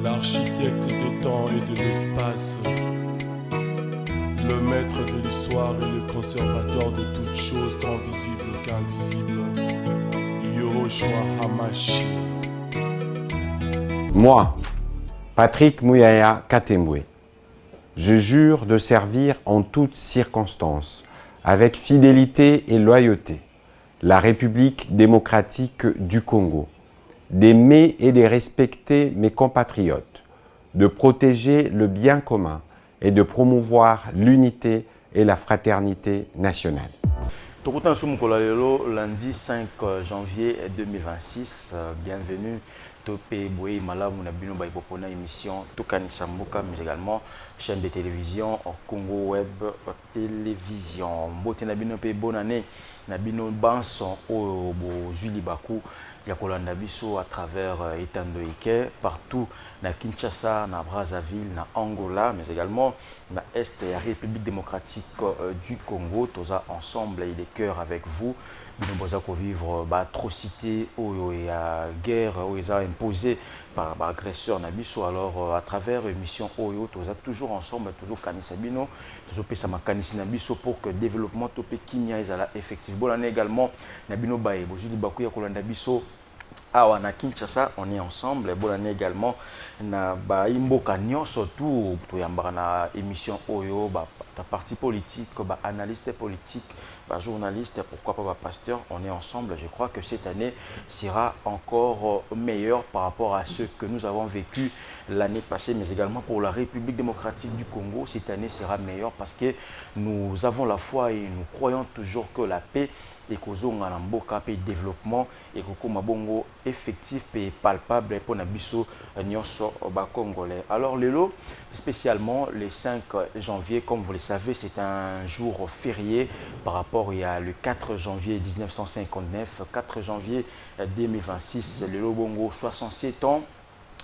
l'architecte des temps et de l'espace, le maître de l'histoire et le conservateur de toutes choses tant visibles qu'invisibles, Yoshua Hamashi. Moi, Patrick Mouyaya Katembwe, je jure de servir en toutes circonstances, avec fidélité et loyauté, la République démocratique du Congo, d'aimer et de respecter mes compatriotes, de protéger le bien commun et de promouvoir l'unité et la fraternité nationale. Tokutan Soumoukola lelo lundi 5 janvier 2026. Bienvenue. Topé Boé Malamu Nabino Baipopona émission Tokani Sambuka, mais également chaîne de télévision Congo Web Télévision. Mbote Nabino Pe bonne année. Nabino Banson au Julie Bakou. Yakolanda biso à travers Etando Ike, partout na Kinshasa, na Brazzaville, na Angola, mais également na Est et la République démocratique du Congo. Tous ensemble et des cœurs avec vous. Nous allons vivre l'atrocité et la guerre imposée par l'agresseur Nabiso. Alors à travers l'émission Oyo, tous toujours ensemble, toujours Kanisabino, toujours Pesama Kanisi Nabiso pour que le développement topé Kimia est effectif. Bonne année également, Nabino Baye, Bozuli Bakuya Kolanda Biso. Ah, na Kinshasa, on est ensemble. Bonne année également. Na ba imboka surtout to yambara na émission Oyo, ta parti politique, ba analyste politique, ba journaliste, pourquoi pas ba pasteur. On est ensemble. Je crois que cette année sera encore meilleure par rapport à ce que nous avons vécu l'année passée, mais également pour la République démocratique du Congo. Cette année sera meilleure parce que nous avons la foi et nous croyons toujours que la paix et kozonga na mboka pe développement et kokoma bongo effectif et palpable pour na biso nyonso ba congolais. Alors lelo spécialement le 5 janvier, comme vous le savez, c'est un jour férié par rapport à le 4 janvier 1959, 4 janvier 2026, lelo bongo 67 ans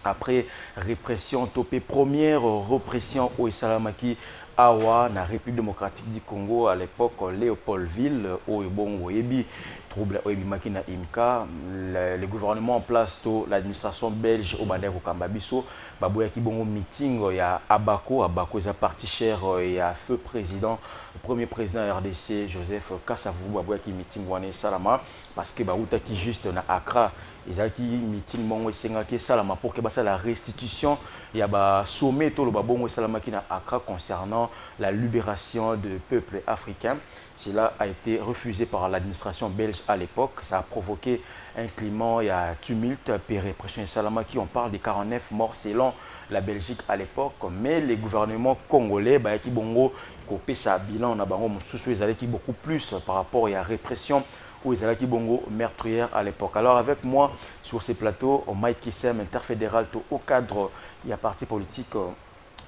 après répression topé, première répression au Salamaki Awa, na République démocratique du Congo à l'époque Léopoldville, au Bongo Ebi, trouble au Makina Imka, le gouvernement en place, l'administration belge au Bandeko Kambabiso, Baboyaki Bongo meeting, il y a Abako est un parti cher, il y a feu président, le premier président RDC, Joseph Kassavou, Baboyaki meeting Wane Salama, parce que Baouta qui juste na Accra, ils ont qui meeting Bongo Sengaki Salama pour que la restitution, il y a sommet tout le Bongo Salama qui na Accra concernant la libération du peuple africain. Cela a été refusé par l'administration belge à l'époque. Ça a provoqué un climat, il y a tumulte, répression et Salama qui on parle de 49 morts selon la Belgique à l'époque. Mais les gouvernements congolais, qui bongo, copé sa bilan, on a beaucoup plus par rapport à la répression où ils allaient bongo meurtrière à l'époque. Alors avec moi sur ces plateaux, Mike Kissem, interfédéral au cadre, il y a parti politique.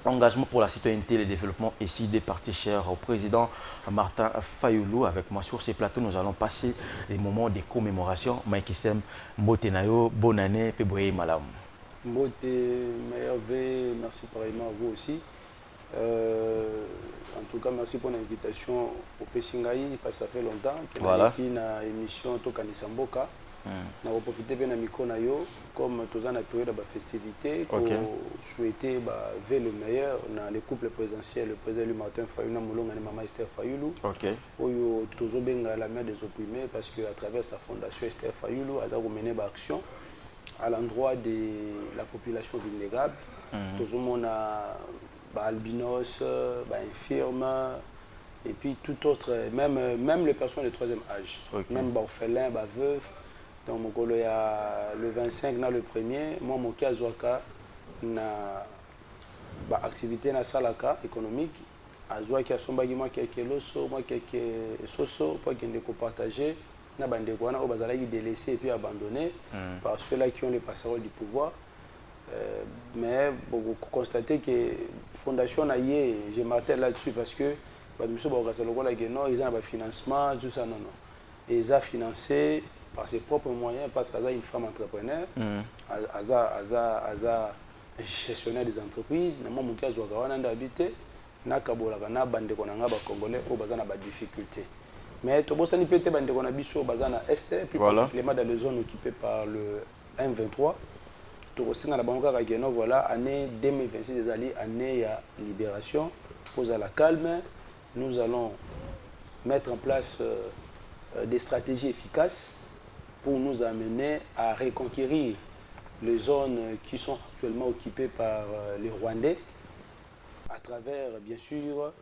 Engagement pour la citoyenneté et le développement ici des partis chers au président Martin Fayoulou. Avec moi sur ces plateaux, nous allons passer les moments de commémoration. Mike Sem, Mbote Nayo, bonne année, Peboye Malam. Mbote, meilleur vœu, merci pareillement à vous aussi. En tout cas, merci pour l'invitation au Pessingaï, parce que ça fait longtemps que voilà. Qui na émission Tokani Samboka. On va profiter bien de micro nayo comme tous en période de festivité pour souhaiter vers le meilleur dans les couples présidentiels, le président lui Martin Fayoulou, Moulonga et Maman Esther Fayoulou. Oyo toujours bien la mère des opprimés parce qu'à travers sa fondation Esther Fayoulou, elle a mené une action à l'endroit de la population vulnérable. Toujours mon albinos, infirmes et puis tout autre, même les personnes de troisième âge, même orphelins, veufs. Donc, il y a le 25, le premier, moi, mon cas, na activité na salaka économique, azwa qui a son bagima quelques loso, moi quelques soso pour qu'il ne partager, na bande quoi, na obazala qui délaissé et puis abandonné par ceux-là qui ont les passeroles du pouvoir. Mais vous constatez que fondation na yé, je m'attelle là-dessus parce que ils ont un financement, tout ça, non. Ils ont financé par ses propres moyens parce qu'elle est une femme entrepreneur, elle est gestionnaire des entreprises, elle a habité, elle a des Congolais qui ont des difficultés. Mais tout le monde peut être des Est, plus particulièrement dans les zones occupées par le M23. tokosinga na bango kaka keno voilà année 2026 ezali année ya libération pose à la calme. Nous allons mettre en place des stratégies efficaces pour nous amener à reconquérir les zones qui sont actuellement occupées par les Rwandais à travers bien sûr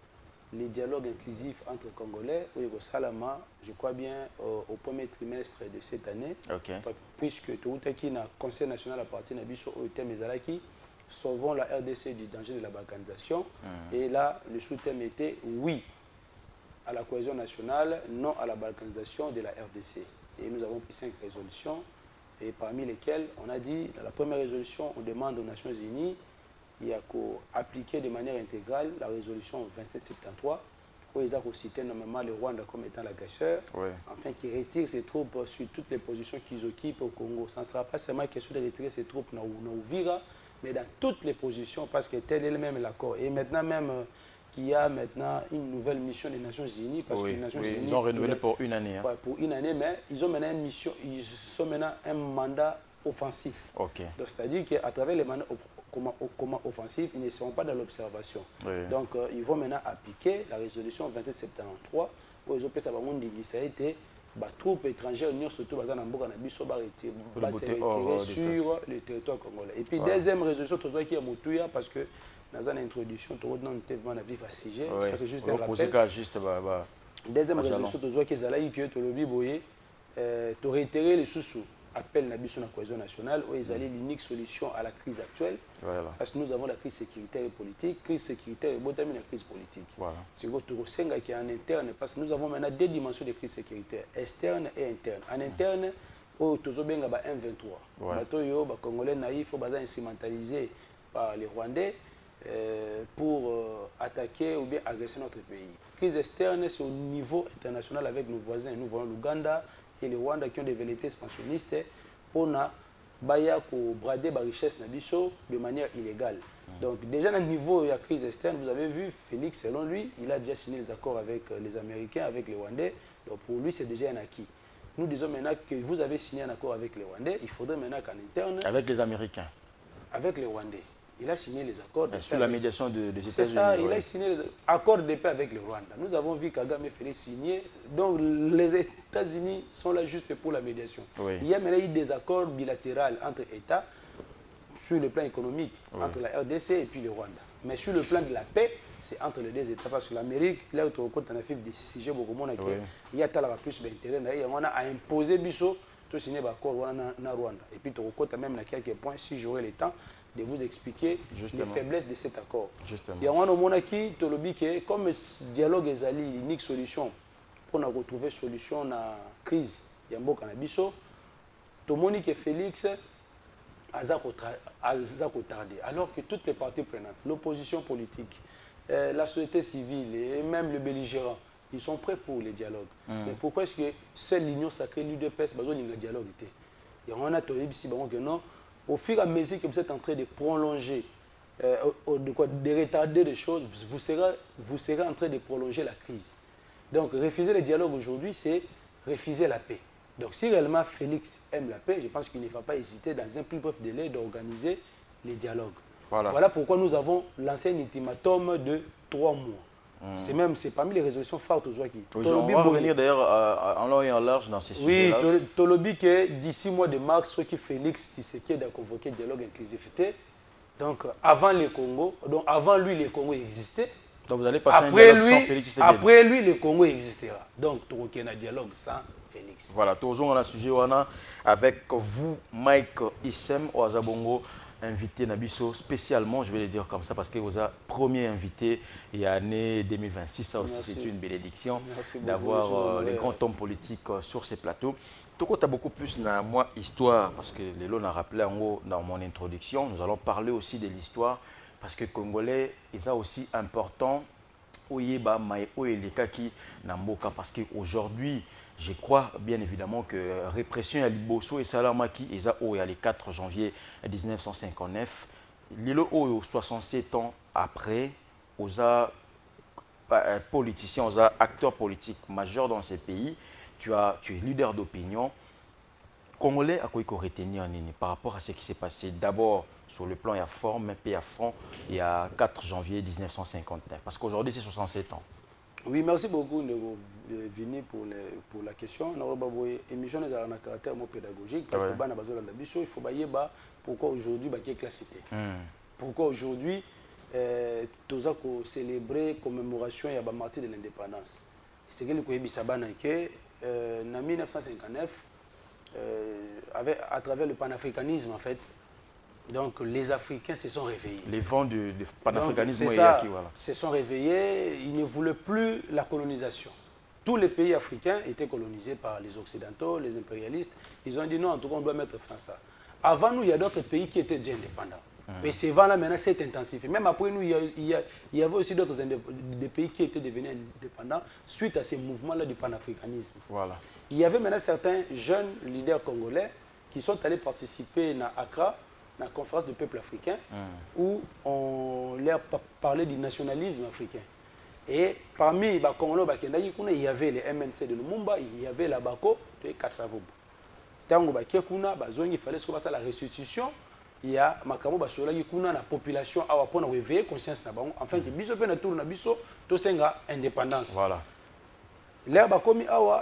les dialogues inclusifs entre Congolais. Salama, je crois bien au premier trimestre de cette année, puisque tout le Conseil national à partir de Nabiso au thème Ezalaki, sauvons la RDC du danger de la balkanisation. Et là, le sous-thème était oui à la cohésion nationale, non à la balkanisation de la RDC. Et nous avons pris 5 résolutions, et parmi lesquelles on a dit, dans la première résolution, on demande aux Nations Unies il y a qu'appliquer de manière intégrale la résolution 2773, où ils ont cité normalement le Rwanda comme étant l'agresseur, afin qu'ils retirent ses troupes sur toutes les positions qu'ils occupent au Congo. Ça ne sera pas seulement question de retirer ses troupes dans Uvira, mais dans toutes les positions, parce que tel est même l'accord. Et maintenant même qu'il y a maintenant une nouvelle mission des Nations Unies, parce que les Nations Unies, ils ont renouvelé pour une année. Hein. Pour une année, mais ils ont maintenant une mission, ils ont maintenant un mandat offensif. Donc c'est-à-dire qu'à travers les mandats comment offensifs, ils ne seront pas dans l'observation. Donc ils vont maintenant appliquer la résolution 2773, où ils ont fait ça ça a été les troupes étrangères, surtout se retirer sur le territoire congolais. Et puis deuxième résolution, qui est Moutouya, parce que dans une introduction, tu as vu à sujet, ça c'est juste un rappel. Deuxième résolution, qui est tu réitéré les sous-sous. Appel Nabiso na cohésion nationale, où ils allaient l'unique solution à la crise actuelle. Parce que nous avons la crise sécuritaire et politique, crise sécuritaire et la crise politique. C'est ce qui est en interne, parce que nous avons maintenant 2 dimensions de crise sécuritaire, externe et interne. En interne, où tous les M23. Les Congolais naïfs sont instrumentalisés par les Rwandais pour attaquer ou bien agresser notre pays. Crise externe, c'est au niveau international avec nos voisins. Nous voyons l'Ouganda et les Rwandais qui ont des velléités expansionnistes pour brader la richesse de manière illégale. Donc déjà, au niveau de la crise externe, vous avez vu, Félix, selon lui, il a déjà signé les accords avec les Américains, avec les Rwandais. Donc pour lui, c'est déjà un acquis. Nous disons maintenant que vous avez signé un accord avec les Rwandais, il faudrait maintenant qu'en interne... Avec les Américains. Avec les Rwandais. Il a signé les accords de paix. Sous la médiation des États-Unis. C'est ça, il a signé les accords de paix avec le Rwanda. Nous avons vu Kagame et Félix signer. Donc les États-Unis sont là juste pour la médiation. Il y a maintenant eu des accords bilatéraux entre États sur le plan économique, entre la RDC et puis le Rwanda. Mais sur le plan de la paix, c'est entre les 2 États. Parce que l'Amérique, là où on a fait des sujets beaucoup moins, il y a plus d'intérêt. On a imposé Bissot de signer l'accord na Rwanda. Et puis on a même à quelques points, si j'aurai le temps, de vous expliquer les faiblesses de cet accord. Il y a un moment qui comme ce dialogue est l'unique solution pour retrouver une solution à la crise, il y a un canabiso, tout le monde que Félix a tardé. Alors que toutes les parties prenantes, l'opposition politique, la société civile et même les belligérants, ils sont prêts pour les dialogues. Mais pourquoi est-ce que seule l'union sacrée, l'UDPS, il y a un dialogue? Il y a un atelier ici, non. Au fur et à mesure que vous êtes en train de prolonger, de retarder les choses, vous serez en train de prolonger la crise. Donc, refuser le dialogue aujourd'hui, c'est refuser la paix. Donc, si réellement Félix aime la paix, je pense qu'il ne va pas hésiter dans un plus bref délai d'organiser les dialogues. Voilà pourquoi nous avons lancé un ultimatum de 3 mois. C'est parmi les résolutions phares aujourd'hui. On va revenir d'ailleurs en long et en large dans ces sujets-là. Oui, Tolobi que d'ici mois de mars, ceux qui Félix Tshisekedi a convoqué dialogue inclusivité. Donc avant le Congo, donc avant lui le Congo existait. Donc vous allez passer un dialogue sans Félix Tshisekedi. Après lui le Congo existera. Donc tu auras un dialogue sans Félix. Voilà, tous on a un sujet avec vous, Mike Issem Oazabongo. Invité Nabiso spécialement, je vais le dire comme ça, parce que vous avez premier invité et année 2026, ça aussi c'est une bénédiction d'avoir les grands hommes politiques sur ces plateaux. Tout tu as beaucoup plus dans moi histoire, parce que les lots ont rappelé en haut dans mon introduction, nous allons parler aussi de l'histoire, parce que Congolais, ils sont aussi important. Parce qu'aujourd'hui, je crois bien évidemment que répression à Liboso et Salamaki, il y a le 4 janvier 1959, l'île 67 ans après, aux politiciens, aux acteurs politiques majeurs dans ces pays, tu es leader d'opinion, Congolais à quoi retenir par rapport à ce qui s'est passé. D'abord, sur le plan, il y a forme, puis il y a fond, il y a 4 janvier 1959. Parce qu'aujourd'hui, c'est 67 ans. Oui, merci beaucoup de venir pour la question. L'émission est un caractère pédagogique parce que il faut savoir pourquoi aujourd'hui il y a classité. Pourquoi aujourd'hui nous avons célébré la commémoration de la martyre de l'indépendance. C'est que en 1959, à travers le panafricanisme en fait, donc les Africains se sont réveillés. Les vents du panafricanisme se sont réveillés, ils ne voulaient plus la colonisation. Tous les pays africains étaient colonisés par les Occidentaux, les impérialistes. Ils ont dit non, en tout cas on doit mettre fin à ça. Avant nous, il y a d'autres pays qui étaient déjà indépendants. Et ces vents-là maintenant s'est intensifié. Même après nous, il y avait aussi d'autres pays qui étaient devenus indépendants suite à ces mouvements-là du panafricanisme. Voilà. Il y avait maintenant certains jeunes leaders congolais qui sont allés participer à Accra, la conférence du peuple africain, où on leur parlait du nationalisme africain. Et parmi les Congolais, il y avait les MNC de Lumumba, il y avait la Bako de Kasavubu. Tant il fallait se la restitution, il y a la population a réveiller conscience afin que biso pe na tour na biso to senga indépendance. Voilà.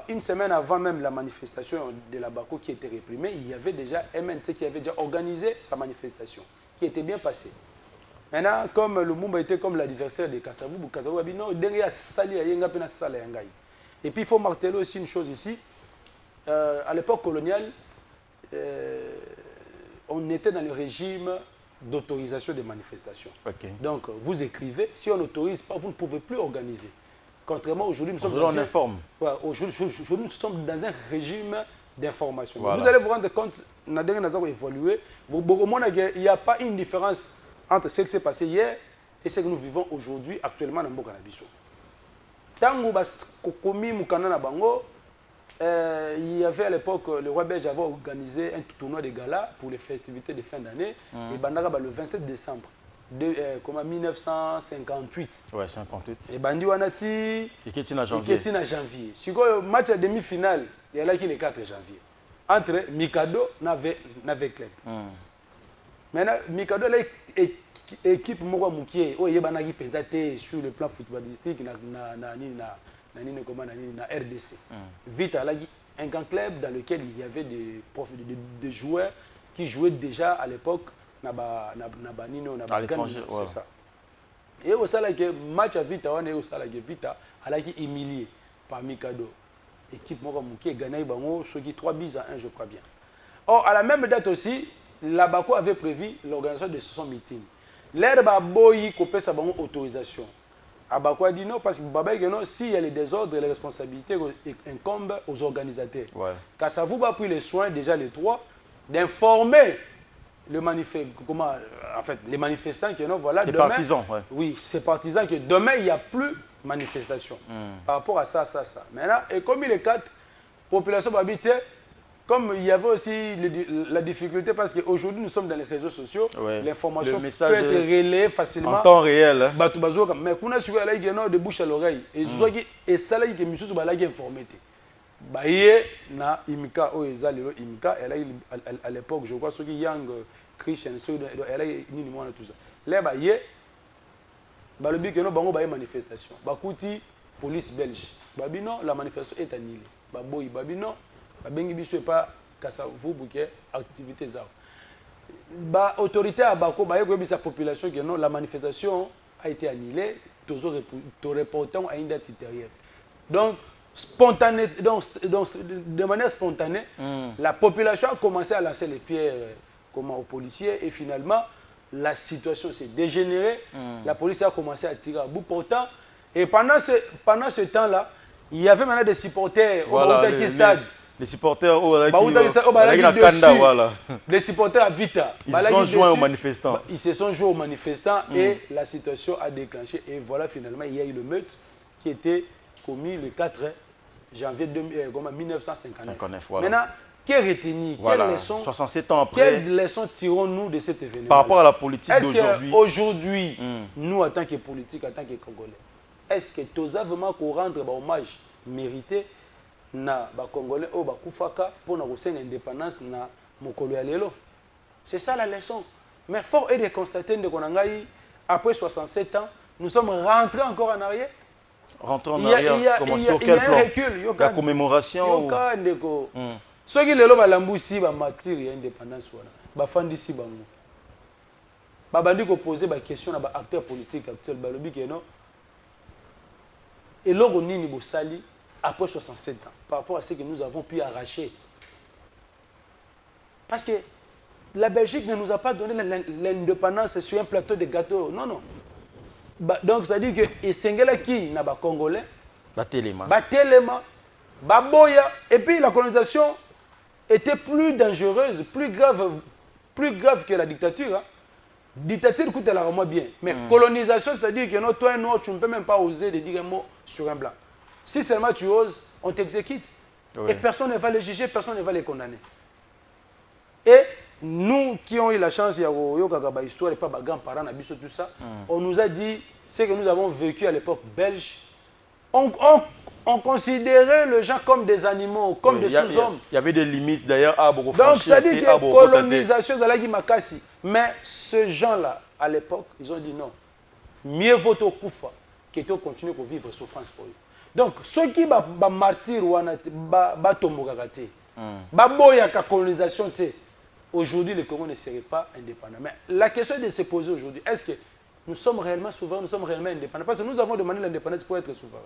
Une semaine avant même la manifestation de la Bako qui était réprimée, il y avait déjà MNC qui avait déjà organisé sa manifestation, qui était bien passée. Maintenant, comme le Lumumba était comme l'adversaire de Kasavubu, Kasavubu a dit non, et puis il faut marteler aussi une chose ici. À l'époque coloniale, on était dans le régime d'autorisation des manifestations. Okay. Donc, vous écrivez, si on n'autorise pas, vous ne pouvez plus organiser. Contrairement aujourd'hui, nous sommes dans un régime d'information. Voilà. Vous allez vous rendre compte, nous avons évolué. Il n'y a pas une différence entre ce qui s'est passé hier et ce que nous vivons aujourd'hui, actuellement, dans Mboka Nabiso. Tant il y avait à l'époque, le roi belge avait organisé un tournoi de gala pour les festivités de fin d'année. Et Bandara, le 27 décembre 1958. Ouais, 58. Et Bandi Wanati. Il était en janvier. Sur le match de demi-finale, il y a là qui est le 4 janvier. Entre Mikado et Club. Maintenant, Mikado est équipe Mokwa Moukié. Il y a sur le plan footballistique na RDC. Vite à un grand club dans lequel il y avait des joueurs qui jouaient déjà à l'époque à l'étranger. C'est ça. Et au sein de match à Vita, on est au sein de Vita, à la qui est humilié par Mikado. Équipe qui a gagné 3-1, je crois bien. Or, à la même date aussi, la Bako avait prévu l'organisation de son meeting. L'air Baboyi copé sa autorisation. Abako a dit non parce que s'il y a les désordres et les responsabilités incombent aux organisateurs. Ouais. Car ça vous a pris les soins, déjà les trois, d'informer les manifestants que non, voilà. Les partisans, ouais. Oui, ces partisans que demain il n'y a plus manifestation. Par rapport à ça. Maintenant, et comme il est 4, population va habiter. Comme il y avait aussi la difficulté, parce qu'aujourd'hui nous sommes dans les réseaux sociaux, ouais. L'information peut être relayée facilement. En temps réel. Mais quand on a suivi de bouche à l'oreille, et ça, il y a des choses qui sont informées. Na Imika, Imika, à l'époque, je crois, ceux qui Young Christian, elle a ni tout ça. Là, il y a une manifestation. Bakouti, police belge. Non, la manifestation est annulée. Baboy, non. Bengi biso pas Kasavubu bouquet activité ça. Ba autorité à Bako ba yeko bisa population que non la manifestation a été annulée, toujours reportant à une date ultérieure. Donc de manière spontanée, la population a commencé à lancer les pierres aux policiers et finalement la situation s'est dégénérée. La police a commencé à tirer à bout portant et pendant ce temps-là, il y avait maintenant des supporters au stade. Les supporters les supporters à Vita. Ils se sont joints aux manifestants. Et la situation a déclenché. Et voilà, finalement, il y a eu le meurtre qui était commis le 4 janvier 1959. Voilà. Maintenant, quelle retenue, voilà. 67 ans après, quelles leçons tirons-nous de cet événement? Par rapport à la politique d'aujourd'hui. Aujourd'hui, nous, en tant que politiques, en tant que Congolais, est-ce que tu as vraiment qu'on rendre hommage mérité na ba Congolais au bakufaka pour na kosenga indépendance na mokolo ya lelo. C'est ça la leçon. Mais fort est de constater que après 67 ans, nous sommes rentrés encore en arrière. Rentrés en arrière, comment sur quel plan? La commémoration. Ceux qui le balambu ici, ba matière indépendance wana, ba fandi ici bango. Ba bandi ko poser ba question na ba acteurs politiques actuels ba lobi que non. Et l'ogo nini bosali après 67 ans par rapport à ce que nous avons pu arracher. Parce que la Belgique ne nous a pas donné l'indépendance sur un plateau de gâteaux. Non, non. Donc, c'est-à-dire que Esengela qui n'a pas Congolais, Batelema, Baboya, et puis la colonisation était plus dangereuse, plus grave que la dictature. Hein. Dictature coûte la moins bien. Mais colonisation, c'est-à-dire que non, toi et moi, tu ne peux même pas oser de dire un mot sur un blanc. Si seulement tu oses, on t'exécute. Oui. Et personne ne va les juger, personne ne va les condamner. Et nous qui ont eu la chance, histoire et pas grands-parents, tout ça, on nous a dit ce que nous avons vécu à l'époque belge. On considérait les gens comme des animaux, comme des sous-hommes. Il y avait des limites d'ailleurs à beaucoup. Donc ça dit que colonisation de la Makassi. Mais ces gens-là, à l'époque, ils ont dit non. Mieux vaut au Koufa que de continuer à vivre souffrance pour eux. Donc ceux qui sont martyrs ou Batomogagate, Baboyaka colonisation, aujourd'hui, le Congo ne serait pas indépendant. Mais la question de se poser aujourd'hui, est-ce que nous sommes réellement souverains, nous sommes réellement indépendants? Parce que nous avons demandé l'indépendance pour être souverains.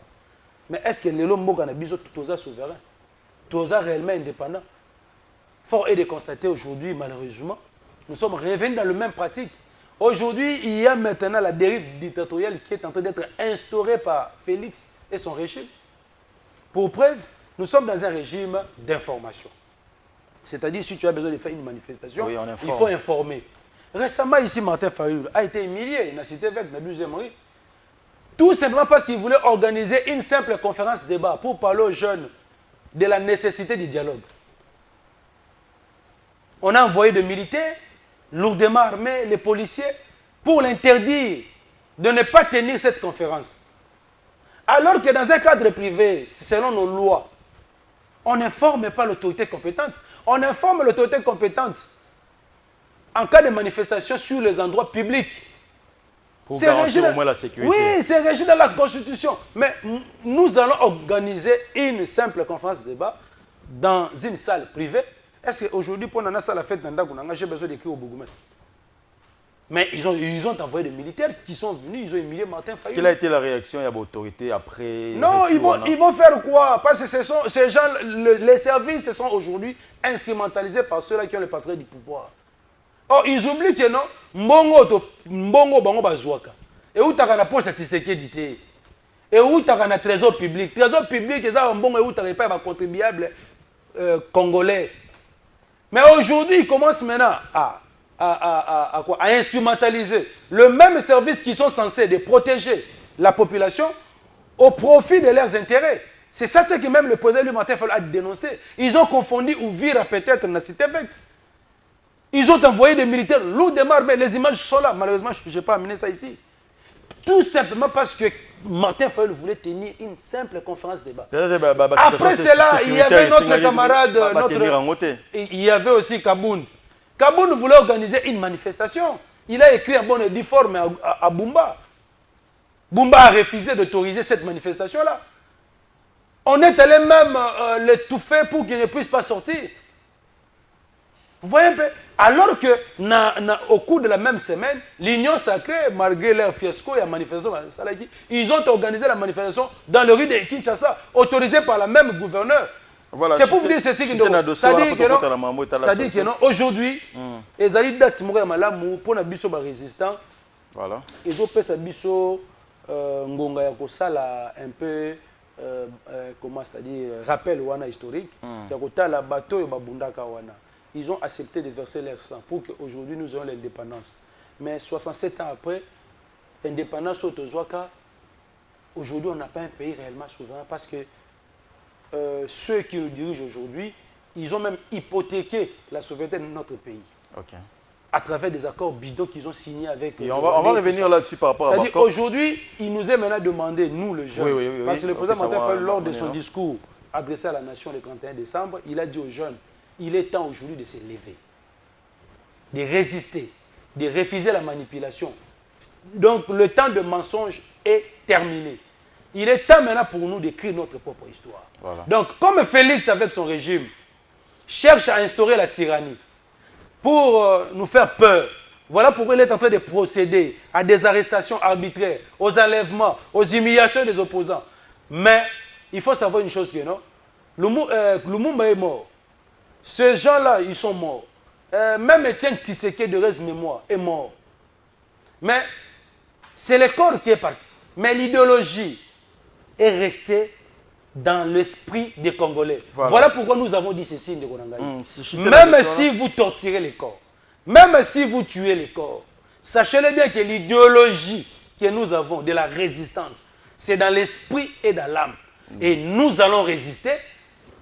Mais est-ce que les Lombo Ganabiso, tous souverains, tous réellement indépendants? Fort est de constater aujourd'hui, malheureusement, nous sommes revenus dans le même pratique. Aujourd'hui, il y a maintenant la dérive dictatoriale qui est en train d'être instaurée par Félix et son régime. Pour preuve, nous sommes dans un régime d'information. C'est-à-dire, si tu as besoin de faire une manifestation, oui, il faut informer. Récemment, ici, Martin Fayulu a été humilié, il a cité avec Nabil Zemri. Tout simplement parce qu'il voulait organiser une simple conférence débat pour parler aux jeunes de la nécessité du dialogue. On a envoyé des militaires, lourdement armés, les policiers, pour l'interdire de ne pas tenir cette conférence. Alors que dans un cadre privé, selon nos lois, on n'informe pas l'autorité compétente. On informe l'autorité compétente en cas de manifestation sur les endroits publics. Pour garantir au moins la sécurité. Oui, c'est régi dans la Constitution. Mais nous allons organiser une simple conférence de débat dans une salle privée. Est-ce qu'aujourd'hui, pour la salle à fête, j'ai besoin d'écrire au bourgmestre? Mais ils ont envoyé des militaires qui sont venus, ils ont humilié Martin Fayulu. Quelle a été la réaction de l'autorité après? Non, ils vont faire quoi? Parce que ces gens, les services se sont aujourd'hui instrumentalisés par ceux-là qui ont le passerelle du pouvoir. Or, ils oublient que non, Mbongo Bango Bazouaka. Et où tu as la poche à Tshisekedi dit. Et où tu as un trésor public. Trésor public, c'est un bon et où tu n'as pas un contribuable congolais. Mais aujourd'hui, ils commencent maintenant à instrumentaliser le même service qui sont censés de protéger la population au profit de leurs intérêts. C'est ça ce que même le président du Martin Fayulu a dénoncé. Ils ont confondu Ouvira peut-être dans la cité vecte. Ils ont envoyé des militaires lourdement armés. Les images sont là. Malheureusement, je n'ai pas amené ça ici. Tout simplement parce que Martin Fayulu voulait tenir une simple conférence de débat. Après cela, il y avait notre camarade, il y avait aussi Kabound. Kabound voulait organiser une manifestation. Il a écrit un bon uniforme à Bumba. Bumba a refusé d'autoriser cette manifestation-là. On est allé même l'étouffer pour qu'il ne puisse pas sortir. Vous voyez un peu? Alors que, au cours de la même semaine, l'Union sacrée, malgré leur fiasco et la manifestation, ils ont organisé la manifestation dans le rue de Kinshasa, autorisée par la même gouverneur. Voilà, c'est pour vous dire ceci qui c'est-à-dire que non, aujourd'hui, les alliés d'Atimoué Malamu, pour les biso résistants, ils ont fait ça biso ngonga yakosala un peu comment ça dit rappel wana historique, yakotala bateau et babundaka wana. Ils ont accepté de verser leur sang pour qu'aujourd'hui nous ayons l'indépendance. Mais 67 ans après, l'indépendance au Tozouaka, aujourd'hui on n'a pas un pays réellement souverain parce que ceux qui nous dirigent aujourd'hui, ils ont même hypothéqué la souveraineté de notre pays. Okay. À travers des accords bidons qu'ils ont signés avec... Et on va revenir là-dessus par rapport à... C'est-à-dire aujourd'hui, il nous est maintenant demandé, nous les jeunes, parce que le président Martin Fayulu, lors de son discours adressé à la nation le 31 décembre, il a dit aux jeunes, il est temps aujourd'hui de se lever, de résister, de refuser la manipulation. Donc le temps de mensonge est terminé. Il est temps maintenant pour nous d'écrire notre propre histoire. Voilà. Donc comme Félix avec son régime cherche à instaurer la tyrannie pour nous faire peur, voilà pourquoi il est en train de procéder à des arrestations arbitraires, aux enlèvements, aux humiliations des opposants. Mais il faut savoir une chose que non, Lumumba est mort. Ces gens-là, ils sont morts. Même Etienne Tshisekedi de reste mémoire est mort. Mais c'est le corps qui est parti. Mais l'idéologie est restée dans l'esprit des Congolais. Voilà pourquoi nous avons dit ceci, même si vous torturez les corps, même si vous tuez les corps, sachez-le bien que l'idéologie que nous avons de la résistance, c'est dans l'esprit et dans l'âme. Et nous allons résister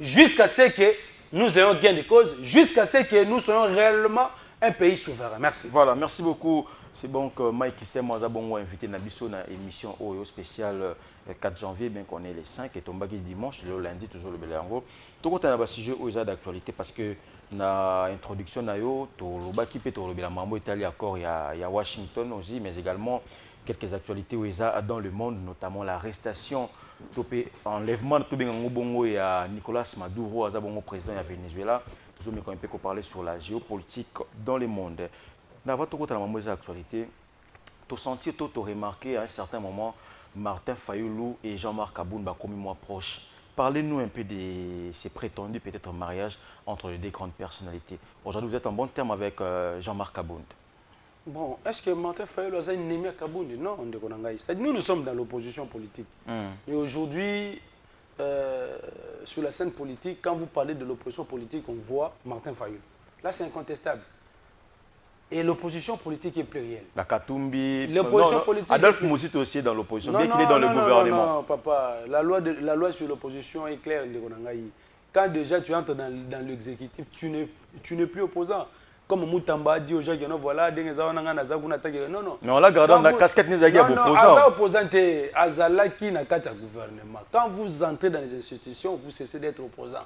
jusqu'à ce que nous ayons gain de cause, jusqu'à ce que nous soyons réellement un pays souverain. Merci. Voilà, merci beaucoup. C'est bon que Mike Kissé, moi, j'ai invité Nabiso dans l'émission OYO spéciale 4 janvier, bien qu'on est les 5 et tombé dimanche, le lundi, toujours le Belango. Tout le monde a un sujet OYO d'actualité parce que dans l'introduction, il y a Washington aussi, mais également quelques actualités OYO dans le monde, notamment l'arrestation, l'enlèvement de Nicolas Maduro, président du Venezuela. Toujours mieux qu'on peut parler sur la géopolitique dans le monde. Dans votre côté, la mauvaise actualité, tu as senti, tu as remarqué à un certain moment, Martin Fayulu et Jean-Marc Aboun comme moi proches. Parlez-nous un peu de ces prétendus peut-être mariages entre les deux grandes personnalités. Aujourd'hui, vous êtes en bon terme avec Jean-Marc Aboun. Bon, est-ce que Martin Fayulu a un ennemi à Kaboun? Non, nous sommes dans l'opposition politique. Et aujourd'hui, sur la scène politique, quand vous parlez de l'opposition politique, on voit Martin Fayulu. Là, c'est incontestable. Et l'opposition politique est plurielle. La Katumbi, l'opposition politique. Adolphe Mouzit aussi est dans l'opposition, bien qu'il est dans le gouvernement. Non, papa, la loi sur l'opposition est claire. Quand déjà tu entres dans l'exécutif, tu n'es plus opposant. Comme Moutamba dit aux gens que non, voilà, non, non. Non, là, gardant la casquette, nous avons opposant. Non, opposant, Azala qui n'a qu'à gouvernement. Quand vous entrez dans les institutions, vous cessez d'être opposant.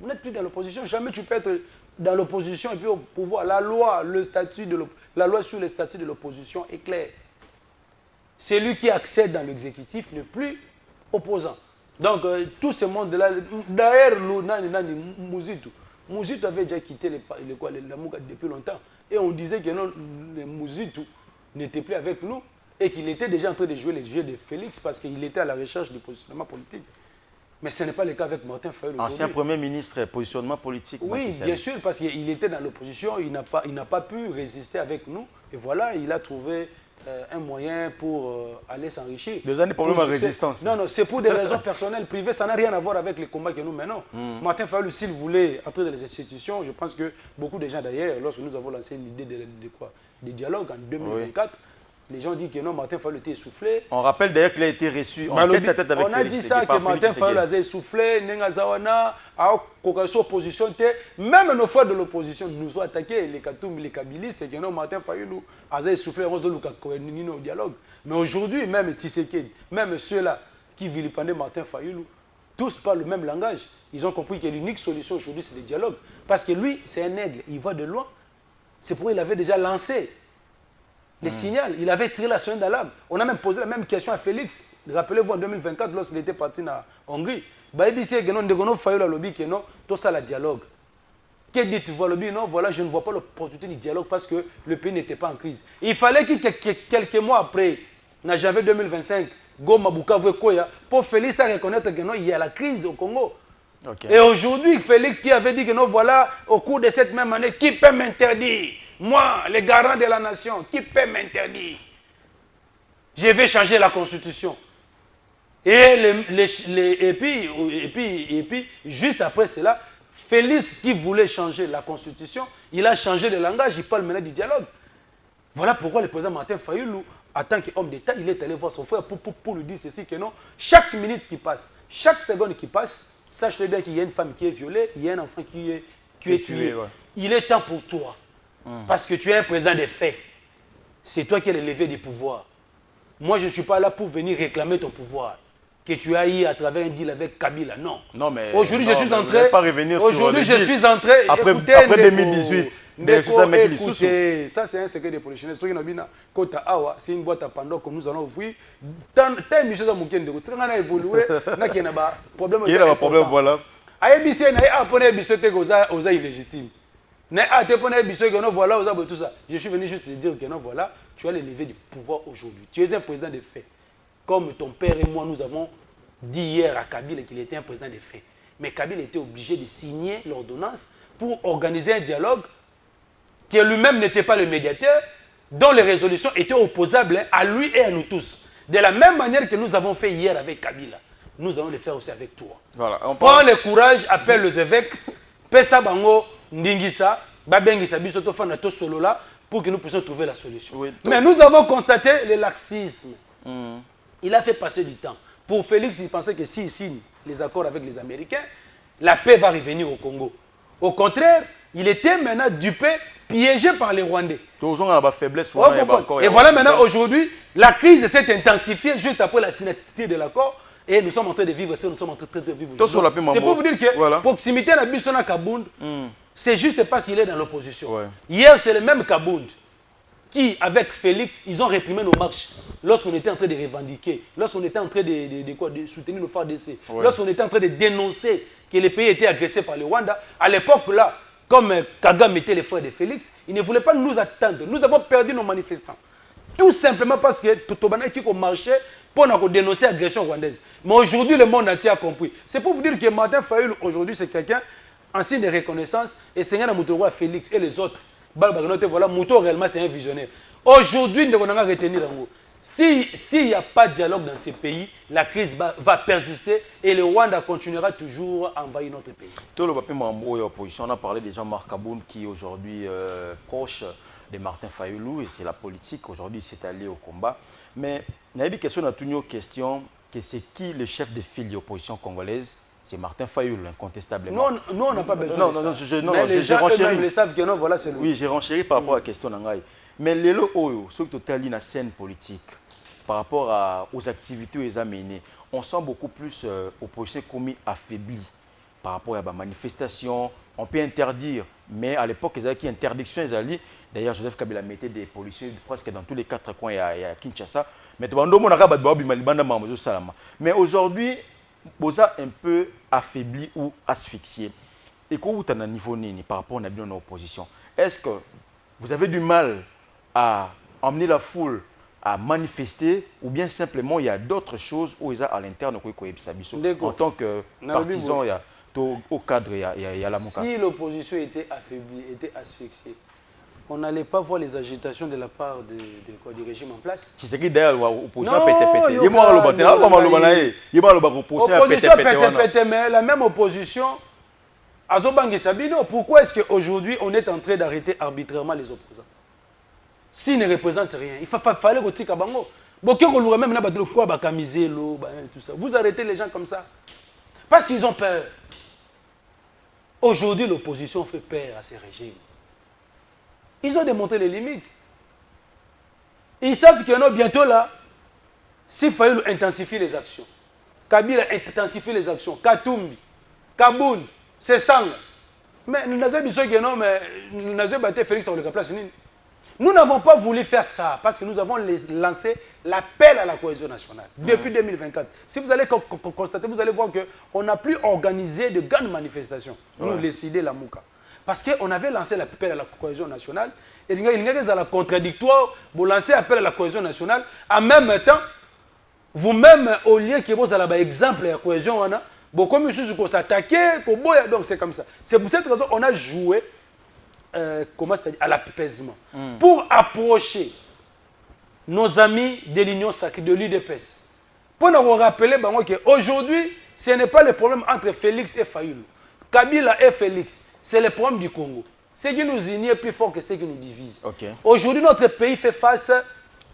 Vous n'êtes plus dans l'opposition. Jamais tu peux être dans l'opposition et puis au pouvoir. La loi sur le statut de l'opposition est claire. Celui qui accède dans l'exécutif n'est plus opposant. Donc, tout ce monde-là, d'ailleurs, Mouzitou avait déjà quitté la Mouka depuis longtemps. Et on disait que non, Mouzitou n'était plus avec nous et qu'il était déjà en train de jouer les jeux de Félix parce qu'il était à la recherche du positionnement politique. Mais ce n'est pas le cas avec Martin Fayulu. Ancien Premier ministre, positionnement politique. Oui, bien sûr, parce qu'il était dans l'opposition, il n'a pas pu résister avec nous. Et voilà, il a trouvé un moyen pour aller s'enrichir. Des années pour la résistance. Non, non, c'est pour des raisons personnelles, privées. Ça n'a rien à voir avec les combats que nous menons. Martin Fayulu, s'il voulait entrer dans les institutions, je pense que beaucoup de gens d'ailleurs, lorsque nous avons lancé l'idée de dialogue en 2024, les gens disent que non, Martin Fayulu était essoufflé. On rappelle d'ailleurs qu'il a été reçu en tête à tête avec Félix. On a dit ça, que Martin Fayulu a essoufflé, Nengazawana, a opposition. Même nos frères de l'opposition nous ont attaqué, les Katoum, les Kabilistes, et que non, Martin Fayulu a essoufflé, on se dit au dialogue. Mais aujourd'hui, même Tshisekedi, même ceux-là qui vilipendaient Martin Fayulu, tous parlent le même langage. Ils ont compris que l'unique solution aujourd'hui, c'est le dialogue. Parce que lui, c'est un aigle, il va de loin. C'est pourquoi il avait déjà lancé les signaux, il avait tiré la sonnette d'alarme. On a même posé la même question à Félix. Rappelez-vous en 2024, lorsqu'il était parti en Hongrie. Il dit que non, tout ça, le dialogue. Que dites-vous, non, voilà, je ne vois pas l'opportunité du dialogue parce que le pays n'était pas en crise. Il fallait que quelques mois après, en janvier 2025, Goma Bukavu Koya, pour Félix à reconnaître que non, il y a la crise au Congo. Et aujourd'hui, Félix qui avait dit que non, voilà, au cours de cette même année, qui peut m'interdire? Moi, le garant de la nation, qui peut m'interdire? Je vais changer la constitution. Et puis, juste après cela, Félix qui voulait changer la constitution, il a changé de langage, il parle maintenant du dialogue. Voilà pourquoi le président Martin Fayulu, en tant qu'homme d'État, il est allé voir son frère pour lui dire ceci, que non, chaque minute qui passe, chaque seconde qui passe, sache-le bien qu'il y a une femme qui est violée, il y a un enfant qui est tué. Ouais. Il est temps pour toi. Parce que tu es un président des faits. C'est toi qui es le levier du pouvoir. Moi, je ne suis pas là pour venir réclamer ton pouvoir. que tu as eu à travers un deal avec Kabila. Non. Non, mais aujourd'hui, je suis entré. Aujourd'hui, je suis entré. Après 2018. Écoutez, ça c'est un secret des polichinelles. Ce qui n'a Kota Awa, c'est une boîte à Pandore que nous allons ouvrir. Tant Michel Zamouken de Route, on a évolué. Il y a un problème. Il y a un problème, voilà. ABC n'a appris ABC aux illégitimes. N'a appris ABC que non, voilà, aux tout ça. Je suis venu juste te dire que non, voilà, tu as le levier du pouvoir aujourd'hui. Tu es un président de fait. Comme ton père et moi, nous avons dit hier à Kabila qu'il était un président de fait. Mais Kabila était obligé de signer l'ordonnance pour organiser un dialogue qui lui-même n'était pas le médiateur, dont les résolutions étaient opposables à lui et à nous tous. De la même manière que nous avons fait hier avec Kabila, nous allons le faire aussi avec toi. Voilà, prends le courage, appelle les évêques, pesa bango, ndingisa, babengisa bisoto fana to solola, pour que nous puissions trouver la solution. Oui, mais nous avons constaté le laxisme. Il a fait passer du temps. Pour Félix, il pensait que s'il signe les accords avec les Américains, la paix va revenir au Congo. Au contraire, il était maintenant dupé, piégé par les Rwandais. Et voilà maintenant, aujourd'hui, la crise s'est intensifiée juste après la signature de l'accord. Et nous sommes en train de vivre ça, nous sommes en train de vivre. C'est pour vous dire que la proximité de Bissona Kabound, c'est juste parce qu'il est dans l'opposition. Ouais. Hier, c'est le même Kabound qui, avec Félix, ils ont réprimé nos marches. Lorsqu'on était en train de revendiquer, lorsqu'on était en train de soutenir nos FARDC, lorsqu'on était en train de dénoncer que le pays était agressé par le Rwanda, à l'époque là, comme Kagame était le frère de Félix, il ne voulait pas nous attendre. Nous avons perdu nos manifestants. Tout simplement parce que Totobana qui marchait pour dénoncer l'agression rwandaise. Mais aujourd'hui, le monde entier a compris. C'est pour vous dire que Martin Fayulu, aujourd'hui, c'est quelqu'un en signe de reconnaissance. Et Seigneur Moutoua, Félix et les autres, voilà, Mouto réellement, c'est un visionnaire. Aujourd'hui, nous devons retenir en haut. S'il n'y a pas de dialogue dans ces pays, la crise va persister et le Rwanda continuera toujours à envahir notre pays. Tout le papier opposition, on a parlé de Jean-Marc Kabound qui est aujourd'hui proche de Martin Fayulu et c'est la politique. Aujourd'hui, il s'est allié au combat. Mais il y a une question que c'est qui le chef de file de l'opposition congolaise? C'est Martin Fayulu, incontestablement. Nous, on n'a pas besoin de ça. J'ai renchéri. Ils savent que non, voilà, c'est lui. Oui, j'ai renchéri par rapport à la question d'Angaï. Mais Lelo Oyo, ce qui est la scène politique, par rapport aux activités où ils ont menées, on sent beaucoup plus opposition commis affaiblie par rapport à la manifestation. On peut interdire, mais à l'époque, il y avait une interdiction. D'ailleurs, Joseph Kabila mettait des policiers presque dans tous les 4 coins. Il y a Kinshasa. Mais aujourd'hui, vous êtes un peu affaibli ou asphyxié. Et quand vous êtes à un niveau par rapport à notre opposition, est-ce que vous avez du mal à emmener la foule à manifester ou bien simplement il y a d'autres choses où ils sont à l'interne en tant que partisan au cadre il y a la Mouka. Si l'opposition était affaiblie, était asphyxiée, on n'allait pas voir les agitations de la part du régime en place. C'est ce qui d'ailleurs l'opposition a pété. L'opposition mais la même opposition, Azobangi Sabino, pourquoi est-ce qu'aujourd'hui on est en train d'arrêter arbitrairement les opposants? S'ils ne représentent rien, il fallait que tu Kabango. Vous arrêtez les gens comme ça. Parce qu'ils ont peur. Aujourd'hui, l'opposition fait peur à ces régimes. Ils ont démontré les limites. Ils savent que non, bientôt là, s'il fallait intensifier les actions, Kabila intensifie les actions, Katumbi, Kaboun, Sessang, mais nous n'avons pas que non, mais nous n'avons pas battu Félix sur le place. Nous n'avons pas voulu faire ça parce que nous avons lancé l'appel à la cohésion nationale depuis 2024. Si vous allez constater, vous allez voir qu'on n'a plus organisé de grandes manifestations. Nous, les CID, la Mouka. Parce qu'on avait lancé l'appel à la cohésion nationale et il y a la contradictoire, vous lancez l'appel à la cohésion nationale, en même temps, vous-même, au lieu que vous avez un exemple de la cohésion, beaucoup de choses qui s'attaquer, donc c'est comme ça. C'est pour cette raison qu'on a joué à l'apaisement. Pour approcher nos amis de l'Union sacrée, de l'UDPS. Pour nous rappeler qu'aujourd'hui, ce n'est pas le problème entre Félix et Fayulu. Kabila et Félix, c'est le problème du Congo. Ce qui nous unit est plus fort que ce qui nous divise. Aujourd'hui, notre pays fait face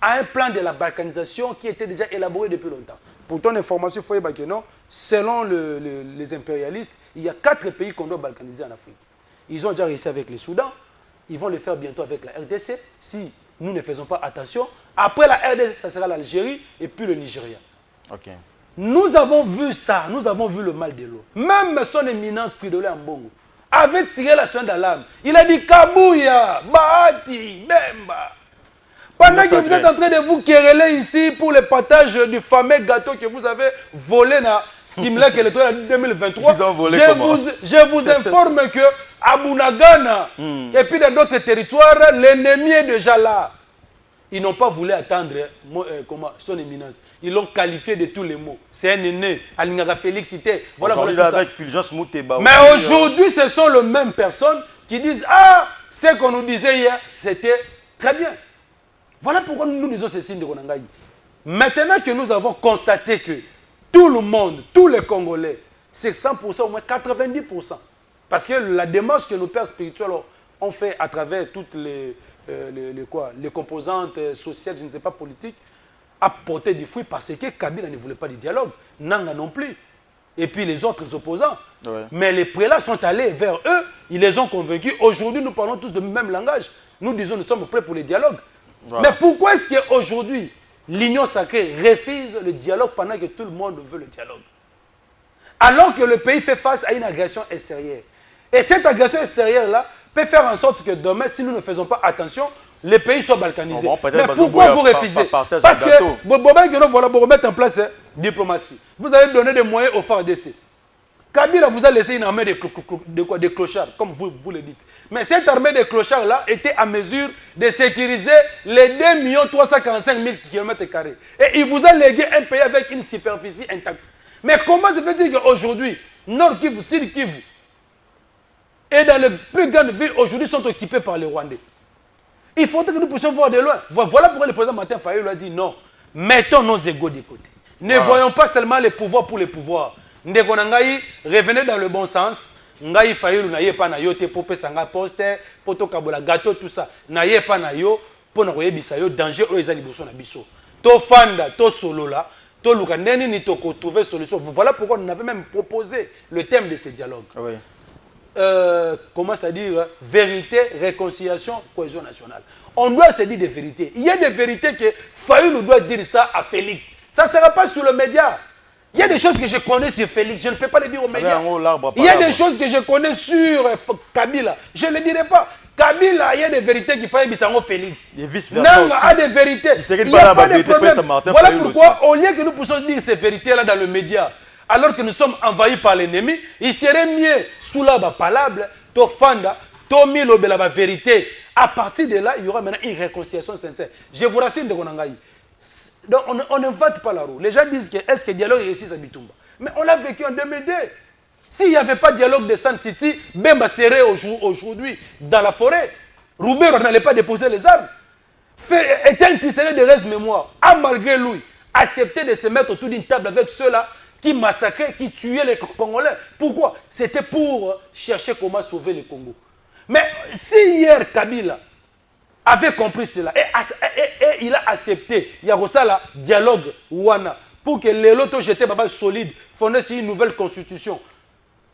à un plan de la balkanisation qui était déjà élaboré depuis longtemps. Pour ton information, il faut que non, selon les impérialistes, il y a 4 pays qu'on doit balkaniser en Afrique. Ils ont déjà réussi avec le Soudan. Ils vont le faire bientôt avec la RDC. Si nous ne faisons pas attention, après la RDC, ça sera l'Algérie et puis le Nigeria. Nous avons vu ça, nous avons vu le mal de l'eau. Même son éminence Fridolin Ambongo avait tiré la sonnette d'alarme. Il a dit Kabouya, Bahati, Bemba. Pendant que vous êtes en train de vous quereller ici pour le partage du fameux gâteau que vous avez volé dans Simlek électoral en 2023, je vous informe que à Bunagana et puis dans d'autres territoires, l'ennemi est déjà là. Ils n'ont pas voulu attendre son éminence. Ils l'ont qualifié de tous les mots. C'est un aîné. Alingara Félix cité. Voilà, mais aujourd'hui, ce sont les mêmes personnes qui disent ah, ce qu'on nous disait hier, c'était très bien. Voilà pourquoi nous disons ce signe de Ronangaï. Maintenant que nous avons constaté que tout le monde, tous les Congolais, c'est 100%, au moins 90%. Parce que la démarche que nos pères spirituels ont fait à travers toutes les composantes sociales, je ne sais pas politiques, a porté du fruit parce que Kabila ne voulait pas de dialogue. Nanga non plus. Et puis les autres opposants. Ouais. Mais les prélats sont allés vers eux, ils les ont convaincus. Aujourd'hui, nous parlons tous le même langage. Nous disons nous sommes prêts pour le dialogue. Ouais. Mais pourquoi est-ce qu'aujourd'hui, l'Union sacrée refuse le dialogue pendant que tout le monde veut le dialogue? Alors que le pays fait face à une agression extérieure. Et cette agression extérieure-là peut faire en sorte que demain, si nous ne faisons pas attention, les pays soient balkanisés. Mais pourquoi vous refusez? Parce que Boba voilà, pour remettre en place diplomatie. Vous allez donner des moyens aux FARDC. Kabila vous a laissé une armée de clochards, comme vous le dites. Mais cette armée de clochards-là était à mesure de sécuriser les 2 345 000 km². Et il vous a légué un pays avec une superficie intacte. Mais comment se fait-il qu'aujourd'hui, Nord Kivu, Sud Kivu, et dans les plus grandes villes aujourd'hui sont occupées par les Rwandais? Il faudrait que nous puissions voir de loin. Voilà pourquoi le président Martin Fayulu a dit non. Mettons nos égos de côté. Ne voyons pas seulement les pouvoirs pour les pouvoirs. Ndeko Nangaï, revenez dans le bon sens. Ngaï Fayulu n'aille pas na yo te popé sanga poste, poto kabola gâteau tout ça. N'aille pas na yo pour na koyebisa yo danger o ezali boso na biso. To fanda, to solola, to luka neni ni to ko trouver solution. Voilà pourquoi nous avons même proposé le thème de ce dialogue. Oui. Comment c'est-à-dire vérité, réconciliation, cohésion nationale. On doit se dire des vérités. Il y a des vérités que Fayulu doit dire ça à Félix. Ça ne sera pas sur le média. Il y a des choses que je connais sur Félix, je ne peux pas les dire aux médias. Il y a des choses que je connais sur Kabila, je ne les dirai pas. Kabila, il y a des vérités qu'il faut dire Félix. Nanga a des vérités. Il n'y a pas de problème. Voilà pourquoi, au lieu que nous puissions dire ces vérités-là dans le média, alors que nous sommes envahis par l'ennemi, il serait mieux, sous la palable, to fanda, to milo la vérité. À partir de là, il y aura maintenant une réconciliation sincère. Je vous rassure de Konangaï. Donc on n'invente pas la roue. Les gens disent que est-ce que le dialogue réussit à Bitumba? Mais on l'a vécu en 2002. S'il n'y avait pas de dialogue de Sun City, Bemba serait aujourd'hui dans la forêt. Roubero n'allait pas déposer les armes. Étienne Tshisekedi de reste mémoire a malgré lui accepté de se mettre autour d'une table avec ceux-là qui massacraient, qui tuaient les Congolais. Pourquoi? C'était pour chercher comment sauver le Congo. Mais si hier Kabila avait compris cela et il a accepté, il y a ça là, dialogue Wana, pour que les lotos jetés baba solide, fondé sur une nouvelle constitution.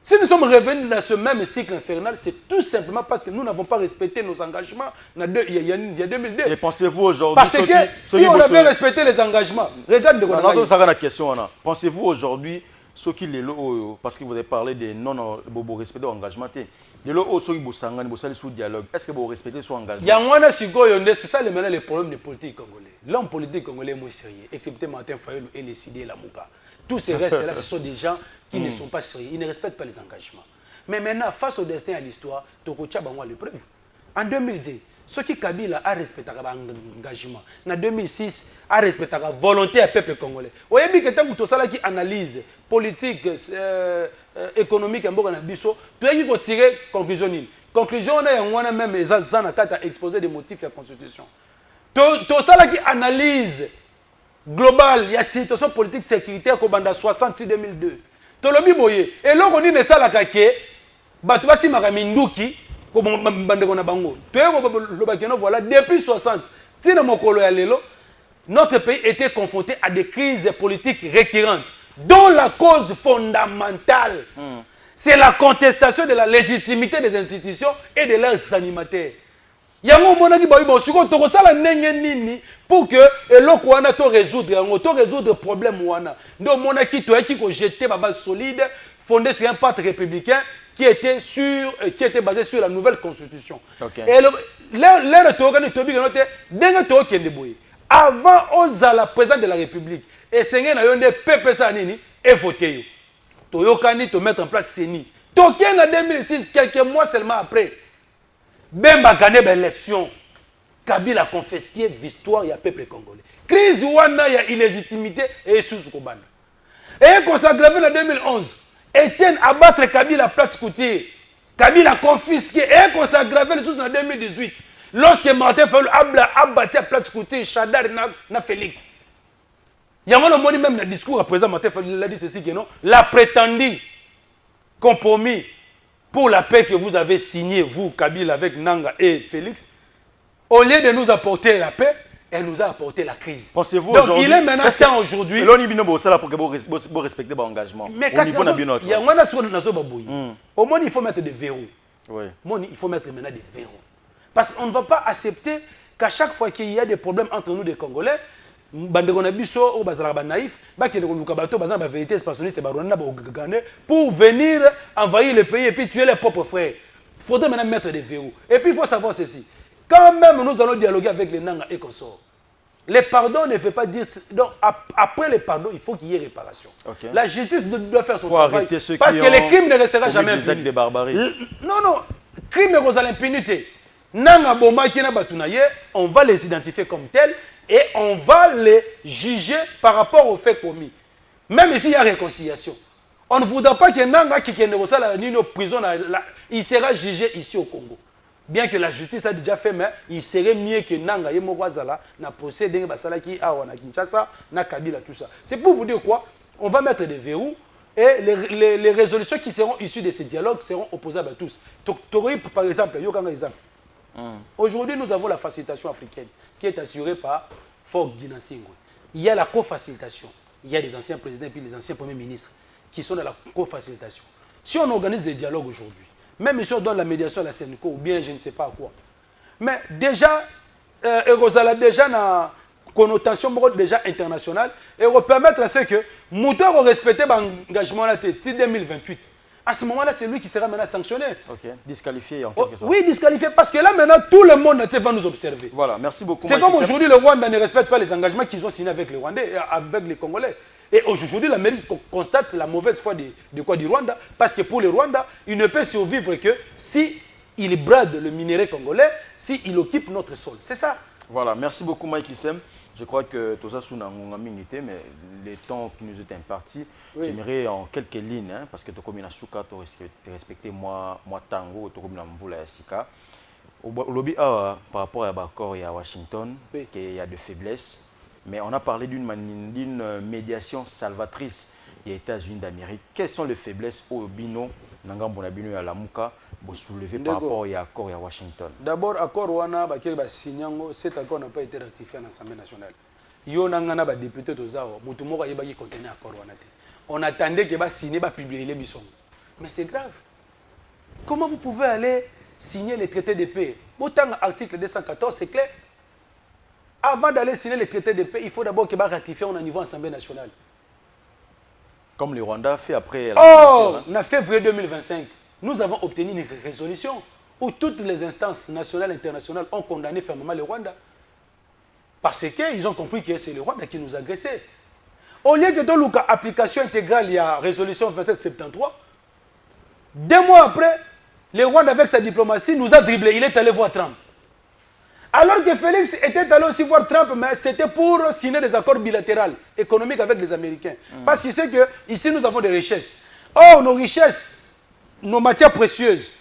Si nous sommes revenus dans ce même cycle infernal, c'est tout simplement parce que nous n'avons pas respecté nos engagements il y a 2002. Et pensez-vous aujourd'hui... Parce que si on avait respecté les engagements, regarde de quoi la question. Pensez-vous aujourd'hui, ceux qui les lots, parce que vous avez parlé de non, vous respectez l'engagement, les lots, ceux qui vous sangent, vous allez sous dialogue, est-ce que vous respectez son engagement? C'est ça maintenant le problème des politiques congolais. L'homme politique congolais est moins sérieux, excepté Martin Fayulu et les Sidé et la Mouka. Tous ces restes-là, ce sont des gens qui ne sont pas sérieux, ils ne respectent pas les engagements. Mais maintenant, face au destin et à l'histoire, Tokocha Bangwa le preuve. En 2002, ce qui Kabila a respecté l'engagement, en 2006, a respecté la volonté du peuple congolais. Vous voyez que tant que tout ça qui analyse politique, économique, tu as tiré conclusion. Conclusion, on a même exposé des motifs de la Constitution. Tout ça qui analyse global, il y a une situation politique sécuritaire comme en 60-2002. Tolobi boye. Et là, on dit que ça, si Maraminduki, voilà, depuis 60, notre pays était confronté à des crises politiques récurrentes, dont la cause fondamentale, c'est la contestation de la légitimité des institutions et de leurs animateurs. yango monaki ba bo siko to kosala ndenge nini pour que eloko wana to résoudre problème wana ndo monaki to yaki ko jeter baba solide fondé sur un pacte républicain qui était basé sur la nouvelle constitution. Okay. Et l'air to organi to bigano te ndenge to kende boye avant ozala président de la République et sengé na yonde peuple sa nini et voter yo to yokani to mettre en place CENI to ken en 2006 quelques mois seulement après Bemba gagné l'élection. Kabila a confisqué l'histoire du peuple congolais. Crise wana ya illégitimité et sous Kobanda. Et quand ça aggravé en 2011, Étienne abattre Kabila plate côté. Kabila a confisqué et quand ça aggravé en 2018. Lorsque Martin Fayulu a battu plate côté Chadar na Félix. Il y a un moment même dans le discours à présent Martin Fayulu a dit ceci que non, la prétendue compromis pour la paix que vous avez signé, vous, Kabila, avec Nanga et Félix, au lieu de nous apporter la paix, elle nous a apporté la crise. Pensez-vous donc aujourd'hui, il est maintenant temps aujourd'hui. L'on bino pour que vous respectez votre engagement. Mais au niveau de il y a au moins il faut mettre des verrous. Oui. Il faut mettre maintenant des verrous. Parce qu'on ne va pas accepter qu'à chaque fois qu'il y a des problèmes entre nous, des Congolais, naïf, pour venir envahir le pays et puis tuer les propres frères. Il faudrait maintenant mettre des verrous. Et puis il faut savoir ceci. Quand même nous allons dialoguer avec les Nanga et consorts, les pardons ne veut pas dire... Donc après les pardons, il faut qu'il y ait réparation. Okay. La justice doit faire son travail. Parce que les crimes ne resteront jamais impunis. Des barbaries. Non, crimes ne resteront l'impunité. Nanga Boma Kina Batunaye, on va les identifier comme tels et on va les juger par rapport aux faits commis. Même ici, il y a réconciliation. On ne voudra pas que Nanga qui est en prison, il sera jugé ici au Congo. Bien que la justice a déjà fait, mais il serait mieux que Nanga et Mogwazala n'a procédé à Kinshasa, na Kabila, tout ça. C'est pour vous dire quoi? On va mettre des verrous et les résolutions qui seront issues de ces dialogues seront opposables à tous. Par exemple, aujourd'hui, nous avons la facilitation africaine qui est assurée par Fog Dinasingwe. Il y a la co-facilitation. Il y a des anciens présidents et puis les anciens premiers ministres qui sont dans la co-facilitation. Si on organise des dialogues aujourd'hui, même si on donne la médiation à la CNCO ou bien je ne sais pas quoi, mais déjà, Erozala déjà na connotation déjà internationale et on permettre à ce que Moutor respecte l'engagement là 2028. À ce moment-là, c'est lui qui sera maintenant sanctionné. Ok, disqualifié en quelque sorte. Oui, disqualifié, parce que là, maintenant, tout le monde va nous observer. Voilà, merci beaucoup. C'est comme aujourd'hui, le Rwanda ne respecte pas les engagements qu'ils ont signés avec les Rwandais, avec les Congolais. Et aujourd'hui, l'Amérique constate la mauvaise foi du Rwanda, parce que pour le Rwanda, il ne peut survivre que si il brade le minerai congolais, s'il occupe notre sol. C'est ça. Voilà, merci beaucoup Mike Issem. Je crois que tout ça sous minité, mais le temps qui nous est imparti, oui. J'aimerais en quelques lignes, hein, parce que tu as souka, tu respecté moi tango, tu as mvula sika. Au lobby par rapport à l'accord à Washington, oui. Qu'il y a de faiblesses, mais on a parlé d'une médiation salvatrice des États-Unis d'Amérique. Quelles sont les faiblesses au bino Nangambonabino et à la Mouka pour soulever par rapport à l'accord à Washington? D'abord, l'accord wana cet accord n'a pas été ratifié à l'Assemblée nationale. Yo nangana ba député tozao mutumoko yebaki contenir accord wana te. On attendait que ba signer ba publier les bisons. Mais c'est grave. Comment vous pouvez aller signer les traités de paix? Autant article 214 c'est clair. Avant d'aller signer les traités de paix, il faut d'abord que ba ratifier au niveau Assemblée nationale. Comme le Rwanda a fait après la en février 2025, nous avons obtenu une résolution où toutes les instances nationales et internationales ont condamné fermement le Rwanda. Parce qu'ils ont compris que c'est le Rwanda qui nous a agressés. Au lieu que dans l'application intégrale, il y a résolution 2773, 2 mois après, le Rwanda avec sa diplomatie nous a dribblé. Il est allé voir Trump. Alors que Félix était allé aussi voir Trump, mais c'était pour signer des accords bilatéraux économiques avec les Américains. Parce qu'il sait qu'ici, nous avons des richesses. Or, nos richesses, nos matières précieuses,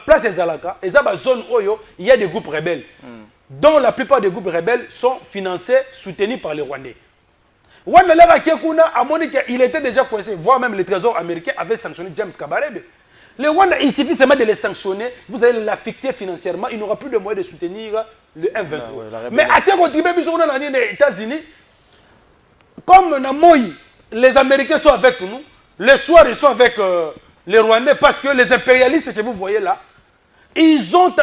place Ezalaka, il y a des groupes rebelles, dont la plupart des groupes rebelles sont financés, soutenus par les Rwandais. Il était déjà coincé, voire même le Trésor américain avait sanctionné James Kabarebe. Le Rwanda, il suffit seulement de les sanctionner, vous allez la fixer financièrement, il n'aura plus de moyens de soutenir le M23. Mais à quel contribuer les États-Unis, comme les Américains sont avec nous, le soir ils sont avec les Rwandais, parce que les impérialistes que vous voyez là, ils sont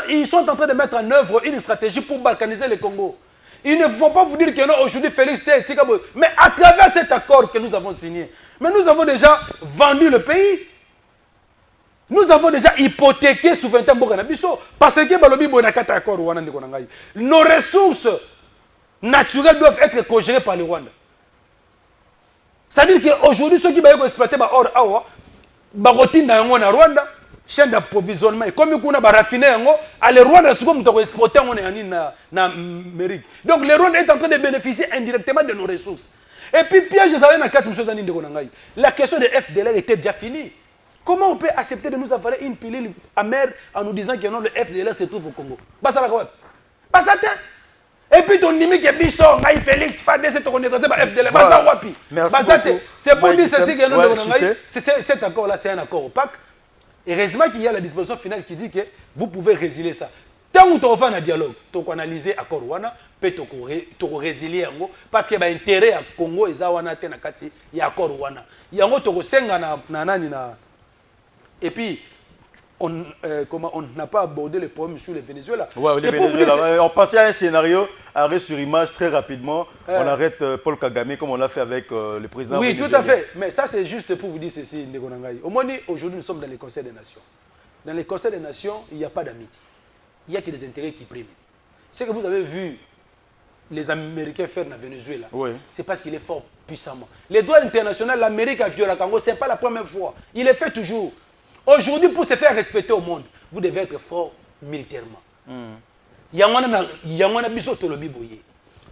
en train de mettre en œuvre une stratégie pour balkaniser le Congo. Ils ne vont pas vous dire que non, aujourd'hui, Félix Tshisekedi, mais à travers cet accord que nous avons signé, mais nous avons déjà vendu le pays. Nous avons déjà hypothéqué souveraineté Mbokanabiso parce que nos ressources naturelles doivent être co-gérées par le Rwanda. C'est-à-dire qu'aujourd'hui, ceux qui vont exploiter l'or, ils vont na Rwanda, chaîne d'approvisionnement. Comme ils vont raffiner, le Rwanda va exporter en Amérique. Donc le Rwanda est en train de bénéficier indirectement de nos ressources. Et puis, piège, la question de FDLR était déjà finie. Comment on peut accepter de nous avaler une pilule amère en nous disant que non, le FDLR se trouve au Congo? Et puis ton limite est Bissot, Félix, Fadé, c'est ton FDLR. C'est pour dire ceci que non, cet accord-là, c'est un accord opaque. Et heureusement qu'il y a la disposition finale qui dit que vous pouvez résilier ça. Tant que tu as fait un dialogue, tu as analysé l'accord Rwanda, tu as résilié parce qu'il y a un intérêt à Congo et il y a l'accord Rwanda. Il y a un autre et puis, on n'a pas abordé le problème sur le Venezuela. Ouais, le Venezuela. On passait à un scénario, arrêt sur image très rapidement. On arrête Paul Kagame comme on l'a fait avec le président. Oui, tout à fait. Mais ça, c'est juste pour vous dire ceci, Ndegonangaï. Au moins, aujourd'hui, nous sommes dans les Conseils des Nations. Dans les Conseils des Nations, il n'y a pas d'amitié. Il n'y a que des intérêts qui priment. Ce que vous avez vu les Américains faire dans le Venezuela, c'est parce qu'il est fort puissamment. Les droits internationaux, l'Amérique a violé le Congo, ce n'est pas la première fois. Il est fait toujours. Aujourd'hui, pour se faire respecter au monde, vous devez être fort militairement.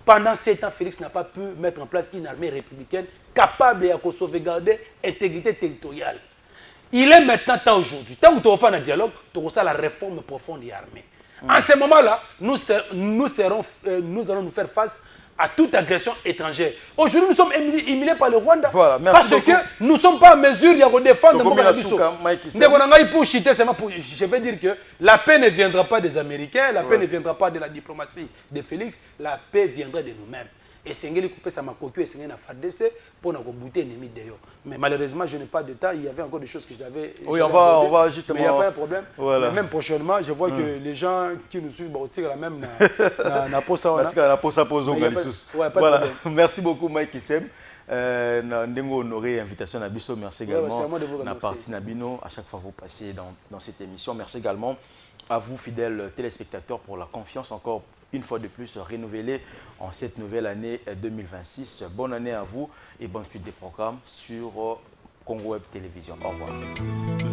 Pendant 7 ans, Félix n'a pas pu mettre en place une armée républicaine capable de sauvegarder l'intégrité territoriale. Il est maintenant temps aujourd'hui. Tant que tu vas faire un dialogue, tu vas la réforme profonde de l'armée. En ce moment-là, nous allons nous faire face à toute agression étrangère. Aujourd'hui, nous sommes humiliés par le Rwanda parce que nous ne sommes pas en mesure de défendre Mbokanabiso. Je vais dire que la paix ne viendra pas des Américains, la paix ne viendra pas de la diplomatie de Félix, la paix viendra de nous-mêmes. Et c'est ce que ça m'a coupé, c'est ce que ça pour nous bouter ennemi d'ailleurs. Mais malheureusement, je n'ai pas de temps. Il y avait encore des choses que j'avais. Oui, on va justement. Mais il n'y a pas un problème. Voilà. Mais même prochainement, je vois que les gens qui nous suivent vont tirer la même na posa. Voilà. Merci beaucoup, Mike Issem. Ndengo honoré invitation à Bisso. Merci également. Na partie Nabino. À chaque fois vous passez dans cette émission. Merci également à vous, fidèles téléspectateurs, pour la confiance encore une fois de plus renouvelée en cette nouvelle année 2026. Bonne année à vous et bonne suite des programmes sur Congo Web Télévision. Au revoir.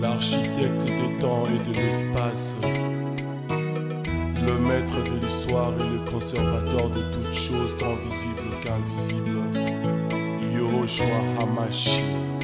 L'architecte des temps et de l'espace, le maître de l'histoire et le conservateur de toutes choses, tant visibles qu'invisibles, Yahushua Hamashiach.